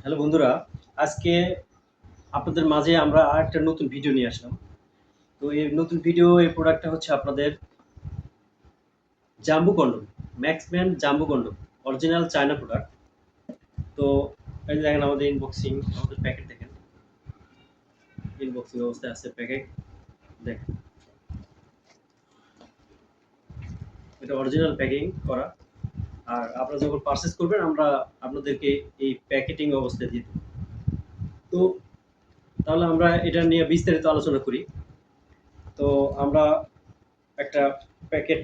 Hello বন্ধুরা, আজকে আপনাদের মাঝে আমরা আরেকটা নতুন ভিডিও নিয়ে আসলাম। তো এই নতুন ভিডিও এই প্রোডাক্টটা হচ্ছে আপনাদের জাম্বু কন্ডম, ম্যাক্সম্যান জাম্বু কন্ডম, অরিজিনাল চায়না প্রোডাক্ট। তো এই যে দেখেন আমাদের ইনবক্সিং, আমাদের প্যাকেট দেখেন। ইনবক্সিং অবস্থায় আছে প্যাকেট দেখেন। এটা অরিজিনাল প্যাকিং করা। আর আপনারা যখন পারচেজ করবেন আমরা আপনাদেরকে এই প্যাকেটিং অবস্থায় দিয়ে দেব। তো তাহলে আমরা এটা নিয়ে বিস্তারিত আলোচনা করি। তো আমরা একটা প্যাকেট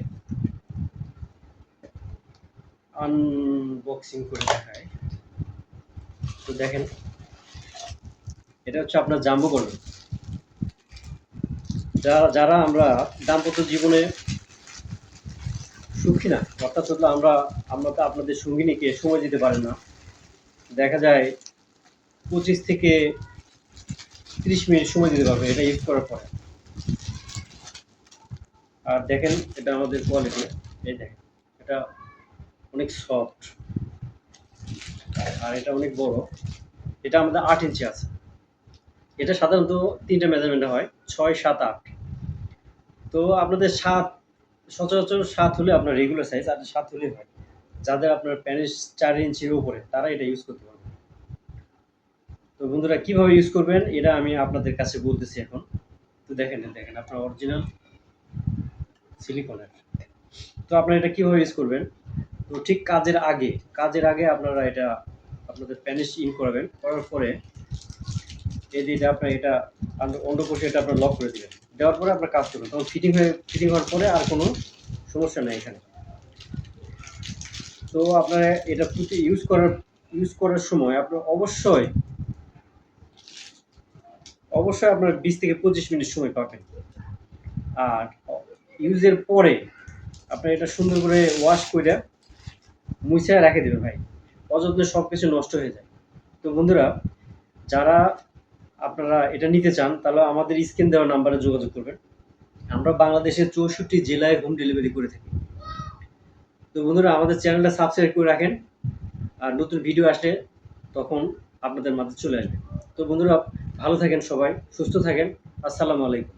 আনবক্সিং করে দেখায়। তো দেখেন, এটা হচ্ছে আপনার জাম্বু কন্ডম। যারা আমরা দাম্পত্য জীবনে সুখী না, অর্থাৎ হলো আমরা তো আপনাদের সঙ্গিনীকে সময় দিতে পারেন না। দেখা যায় 25 থেকে 30 মিনিট সময় দিতে পারবে এটা ইউজ করার পরে। আর দেখেন এটা আমাদের কোয়ালিটি, এই দেখেন এটা অনেক সফট আর এটা অনেক বড়। এটা আমাদের 8 ইঞ্চি আছে। এটা সাধারণত 3টা মেজারমেন্টে হয়, 6, 7, 8। তো আপনাদের 7 সচরাচর 7 হলে আপনার রেগুলার সাইজ, আর 7 হলেই হয়। যাদের আপনার প্যানিস 4 ইঞ্চির উপরে তারা এটা ইউজ করতে পারবে। তো বন্ধুরা কিভাবে ইউজ করবেন এটা আমি আপনাদের কাছে বলতেছি এখন। তো দেখেন আপনার অরিজিনাল সিলিকনের। তো আপনারা এটা কিভাবে ইউজ করবেন? তো ঠিক কাজের আগে আপনারা এটা আপনাদের প্যানিস ইন করাবেন। করার পরে এই যে এটা অন্ডকোষে এটা আপনার লক করে দিবেন। দেওয়ার পরে আপনার কাজ করবেন। তখন ফিটিং হওয়ার পরে আর কোনো সমস্যা নাই এখানে। তো আপনারা এটা ইউজ করার সময় আপনার অবশ্যই আপনার 20 থেকে 25 মিনিট সময় পাবেন। আর ইউজের পরে আপনার এটা সুন্দর করে ওয়াশ কইরা মুইছা রেখে দিবেন ভাই। অযত্নে সবকিছু নষ্ট হয়ে যায়। তো বন্ধুরা, যারা আপনারা এটা নিতে চান তাহলে আমাদের স্ক্রিন দেওয়া নাম্বারে যোগাযোগ করবেন। আমরা বাংলাদেশের 64 জেলায় হোম ডেলিভারি করে থাকি। তো বন্ধুরা আমাদের চ্যানেলটা সাবস্ক্রাইব করে রাখেন। আর নতুন ভিডিও আসলে তখন আপনাদের মাঝে চলে আসবে। তো বন্ধুরা ভালো থাকেন সবাই, সুস্থ থাকেন। আসসালামু আলাইকুম।